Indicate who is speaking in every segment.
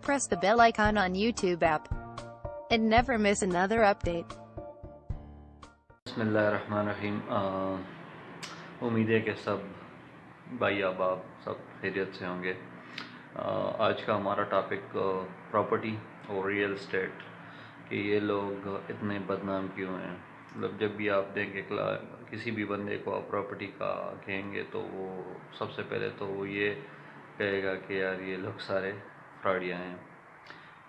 Speaker 1: Press the bell icon on YouTube app and never miss another update.
Speaker 2: बिस्मिल्लाहिर्रहमानिर्रहीम। उम्मीद है कि सब भाई अहबाब सब खैरियत से होंगे। आज का हमारा टॉपिक प्रॉपर्टी और रियल एस्टेट कि ये लोग इतने बदनाम क्यों हैं। मतलब जब भी आप देंगे किसी भी बंदे को आप प्रॉपर्टी का कहेंगे तो वो सबसे पहले तो वो ये कहेगा कि यार ये लोग सारे फ्रॉडिया हैं।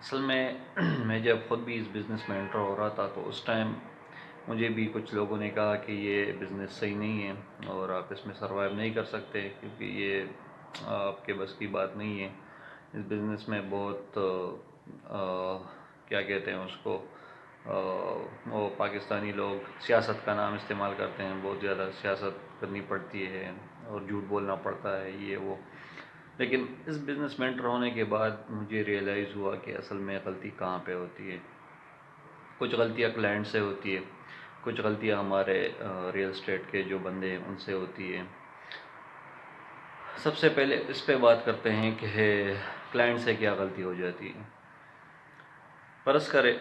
Speaker 2: असल में मैं जब ख़ुद भी इस बिज़नेस में एंटर हो रहा था तो उस टाइम मुझे भी कुछ लोगों ने कहा कि ये बिज़नेस सही नहीं है और आप इसमें सर्वाइव नहीं कर सकते क्योंकि ये आपके बस की बात नहीं है। इस बिज़नेस में बहुत क्या कहते हैं उसको वो पाकिस्तानी लोग सियासत का नाम इस्तेमाल करते हैं, बहुत ज़्यादा सियासत करनी पड़ती है और झूठ बोलना पड़ता है ये वो। लेकिन इस बिज़नेस में एंटर होने के बाद मुझे रियलाइज़ हुआ कि असल में गलती कहाँ पे होती है। कुछ गलतियाँ क्लाइंट से होती है, कुछ गलतियाँ हमारे रियल एस्टेट के जो बंदे हैं उनसे होती है। सबसे पहले इस पे बात करते हैं कि क्लाइंट से क्या गलती हो जाती है। फर्ज करें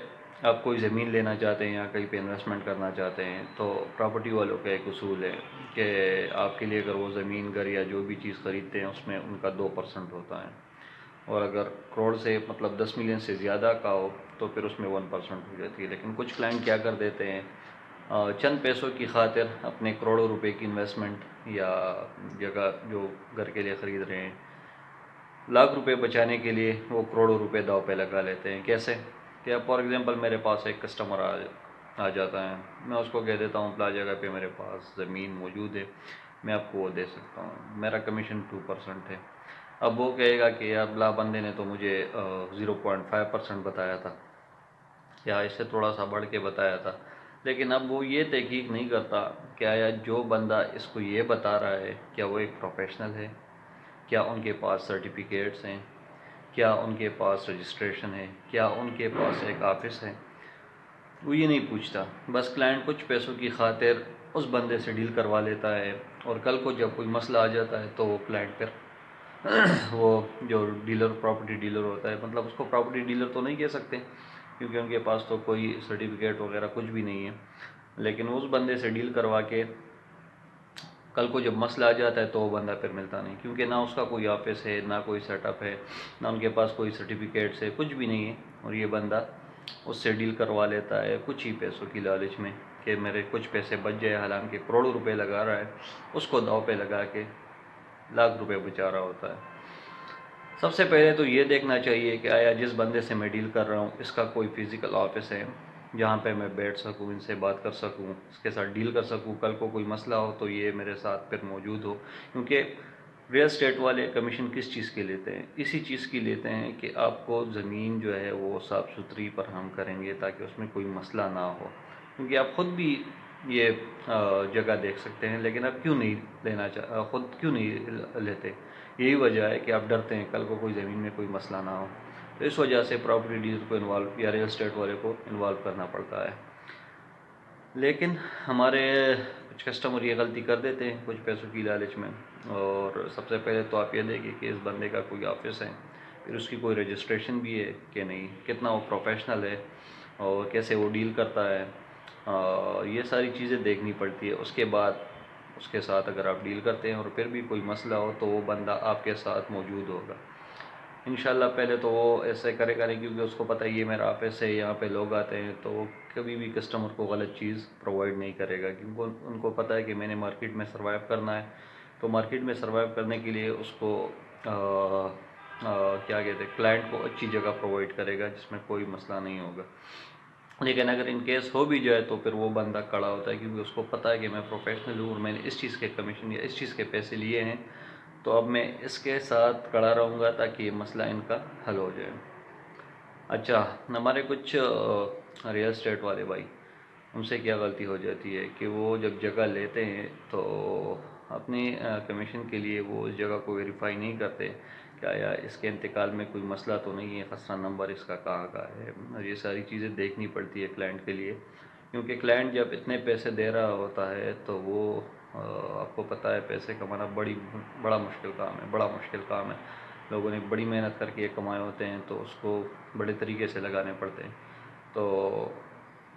Speaker 2: आप कोई ज़मीन लेना चाहते हैं या कहीं पे इन्वेस्टमेंट करना चाहते हैं तो प्रॉपर्टी वालों का एक उसूल है कि आपके लिए अगर वो ज़मीन घर या जो भी चीज़ ख़रीदते हैं उसमें उनका 2% होता है, और अगर करोड़ से मतलब 10 मिलियन से ज़्यादा का हो तो फिर उसमें 1% हो जाती है। लेकिन कुछ क्लाइंट क्या कर देते हैं, चंद पैसों की खातिर अपने करोड़ों रुपए की इन्वेस्टमेंट या जगह जो घर के लिए ख़रीद रहे हैं, लाख रुपए बचाने के लिए वो करोड़ों रुपए दाव पे लगा लेते हैं। कैसे कि अब फॉर एग्ज़ाम्पल मेरे पास एक कस्टमर आ जाता है, मैं उसको कह देता हूँ प्ला जगह पे मेरे पास ज़मीन मौजूद है, मैं आपको वो दे सकता हूँ, मेरा कमीशन 2% है। अब वो कहेगा कि यार ब्ला बंदे ने तो मुझे 0.5% बताया था या इससे थोड़ा सा बढ़ के बताया था। लेकिन अब वो ये तहकीक नहीं करता क्या यार जो बंदा इसको ये बता रहा है क्या वो एक प्रोफेशनल है, क्या उनके पास सर्टिफिकेट्स हैं, क्या उनके पास रजिस्ट्रेशन है, क्या उनके पास एक ऑफिस है। वो ये नहीं पूछता। बस क्लाइंट कुछ पैसों की खातिर उस बंदे से डील करवा लेता है और कल को जब कोई मसला आ जाता है तो वो क्लाइंट फिर वो जो डीलर प्रॉपर्टी डीलर होता है, मतलब उसको प्रॉपर्टी डीलर तो नहीं कह सकते क्योंकि उनके पास तो कोई सर्टिफिकेट वगैरह कुछ भी नहीं है, लेकिन उस बंदे से डील करवा के कल को जब मसला आ जाता है तो वो बंदा फिर मिलता नहीं क्योंकि ना उसका कोई ऑफिस है, ना कोई सेटअप है, ना उनके पास कोई सर्टिफिकेट्स है, कुछ भी नहीं है। और ये बंदा उससे डील करवा लेता है कुछ ही पैसों की लालच में कि मेरे कुछ पैसे बच जाए, हालांकि करोड़ों रुपए लगा रहा है, उसको दाव पे लगा के लाख रुपए बचा रहा होता है। सबसे पहले तो ये देखना चाहिए कि आया जिस बंदे से मैं डील कर रहा हूँ इसका कोई फिज़िकल ऑफिस है जहाँ पे मैं बैठ सकूँ, इनसे बात कर सकूँ, इसके साथ डील कर सकूँ, कल को कोई मसला हो तो ये मेरे साथ फिर मौजूद हो। क्योंकि रियल एस्टेट वाले कमीशन किस चीज़ की लेते हैं, इसी चीज़ की लेते हैं कि आपको ज़मीन जो है वो साफ़ सुथरी फराहम करेंगे ताकि उसमें कोई मसला ना हो। क्योंकि आप ख़ुद भी ये जगह देख सकते हैं, लेकिन आप क्यों नहीं ख़ुद क्यों नहीं लेते, यही वजह है कि आप डरते हैं कल को कोई ज़मीन में कोई मसला ना हो। तो इस वजह से प्रॉपर्टी डीलर को इन्वॉल्व या रियल एस्टेट वाले को इन्वॉल्व करना पड़ता है। लेकिन हमारे कुछ कस्टमर ये गलती कर देते हैं कुछ पैसों की लालच में। और सबसे पहले तो आप ये देखिए कि इस बंदे का कोई ऑफिस है, फिर उसकी कोई रजिस्ट्रेशन भी है कि नहीं, कितना वो प्रोफेशनल है और कैसे वो डील करता है, ये सारी चीज़ें देखनी पड़ती है। उसके बाद उसके साथ अगर आप डील करते हैं और फिर भी कोई मसला हो तो वो बंदा आपके साथ मौजूद होगा इंशाल्लाह। पहले तो वो ऐसे करेगा नहीं क्योंकि उसको पता है ये मेरा ऑफिस है, यहाँ पे लोग आते हैं, तो वो कभी भी कस्टमर को गलत चीज़ प्रोवाइड नहीं करेगा क्योंकि उनको पता है कि मैंने मार्केट में सर्वाइव करना है। तो मार्केट में सर्वाइव करने के लिए उसको क्या कहते हैं, क्लाइंट को अच्छी जगह प्रोवाइड करेगा जिसमें कोई मसला नहीं होगा। लेकिन अगर इन केस हो भी जाए तो फिर वो बंदा कड़ा होता है क्योंकि उसको पता है कि मैं प्रोफेशनल हूँ और मैंने इस चीज़ के कमीशन या इस चीज़ के पैसे लिए हैं, तो अब मैं इसके साथ खड़ा रहूँगा ताकि ये मसला इनका हल हो जाए। अच्छा, हमारे कुछ रियल एस्टेट वाले भाई, उनसे क्या गलती हो जाती है कि वो जब जगह लेते हैं तो अपनी कमीशन के लिए वो उस जगह को वेरीफाई नहीं करते क्या यार इसके इंतकाल में कोई मसला तो नहीं है, खसरा नंबर इसका कहाँ का है, और ये सारी चीज़ें देखनी पड़ती है क्लाइंट के लिए। क्योंकि क्लाइंट जब इतने पैसे दे रहा होता है तो वो आपको पता है पैसे कमाना बड़ा मुश्किल काम है, बड़ा मुश्किल काम है। لوگوں نے بڑی محنت کر کے یہ کمائے ہوتے ہیں تو اس کو بڑے طریقے سے لگانے پڑتے ہیں. تو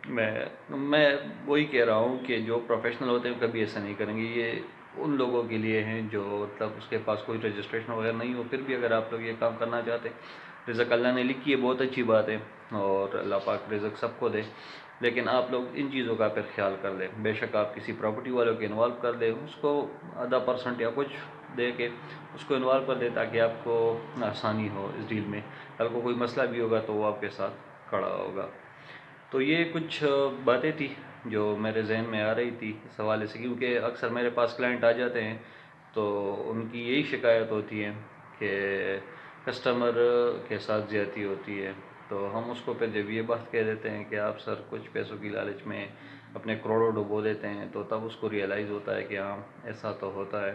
Speaker 2: میں وہی کہہ رہا ہوں کہ جو پروفیشنل ہوتے ہیں کبھی ایسا نہیں کریں گے. یہ ان لوگوں کے لیے ہیں جو مطلب اس کے پاس کوئی رجسٹریشن وغیرہ نہیں ہو. پھر بھی اگر آپ لوگ یہ کام کرنا چاہتے ہیں، رزق اللہ نے لکھی ہے، بہت اچھی بات ہے، اور اللہ پاک رزق سب کو دے، لیکن آپ لوگ ان چیزوں کا پھر خیال کر لیں. بے شک آپ کسی پراپرٹی والوں کے انوالو کر دیں، اس کو %، یا کچھ دے کے اس کو انوالو کر دیں تاکہ آپ کو آسانی ہو اس ڈیل میں. کل کو کوئی مسئلہ بھی ہوگا تو وہ آپ کے ساتھ کھڑا ہوگا. تو یہ کچھ باتیں تھی جو میرے ذہن میں آ رہی تھی اس حوالے سے، کیونکہ اکثر میرے پاس کلائنٹ آ جاتے ہیں تو ان کی یہی شکایت ہوتی ہے کہ کسٹمر کے ساتھ زیادتی ہوتی ہے. تو ہم اس کو پھر جب یہ بات کہہ دیتے ہیں کہ آپ سر کچھ پیسوں کی لالچ میں اپنے کروڑوں ڈبو دیتے ہیں، تو تب اس کو ریئلائز ہوتا ہے کہ ہاں ایسا تو ہوتا ہے.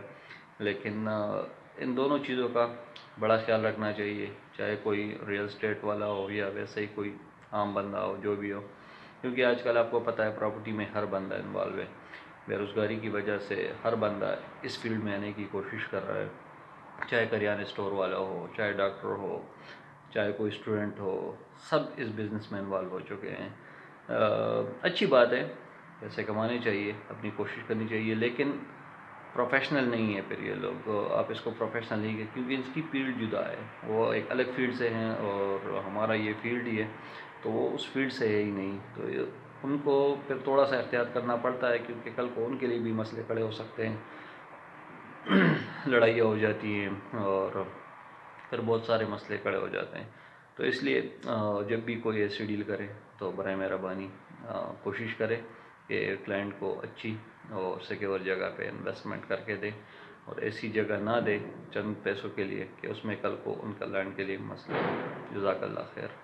Speaker 2: لیکن ان دونوں چیزوں کا بڑا خیال رکھنا چاہیے، چاہے کوئی ریئل اسٹیٹ والا ہو یا ویسے ہی کوئی عام بندہ ہو، جو بھی ہو. کیونکہ آج کل آپ کو پتہ ہے پراپرٹی میں ہر بندہ انوالو ہے. بے روزگاری کی وجہ سے ہر بندہ اس فیلڈ میں آنے کی کوشش کر رہا ہے، چاہے کریانے اسٹور والا ہو، چاہے ڈاکٹر ہو، چاہے کوئی اسٹوڈنٹ ہو، سب اس بزنس میں انوالو ہو چکے ہیں. اچھی بات ہے، پیسے کمانے چاہیے، اپنی کوشش کرنی چاہیے، لیکن پروفیشنل نہیں ہے. پھر یہ لوگ آپ اس کو پروفیشنل نہیں کہ، کیونکہ اس کی فیلڈ جدا ہے، وہ ایک الگ فیلڈ سے ہیں اور ہمارا یہ فیلڈ ہی ہے تو وہ اس فیلڈ سے ہے ہی نہیں. تو ان کو پھر تھوڑا سا احتیاط کرنا پڑتا ہے، کیونکہ کل کو ان کے لیے بھی مسئلے کھڑے ہو سکتے ہیں، لڑائیاں ہو جاتی ہیں اور پھر بہت سارے مسئلے کھڑے ہو جاتے ہیں. تو اس لیے جب بھی کوئی ایسی ڈیل کرے تو برائے مہربانی کوشش کرے کہ کلائنٹ کو اچھی اور سیکیور جگہ پہ انویسٹمنٹ کر کے دے، اور ایسی جگہ نہ دے چند پیسوں کے لیے کہ اس میں کل کو ان کلائنٹ کے لیے مسئلہ ہو. جزاک اللہ خیر.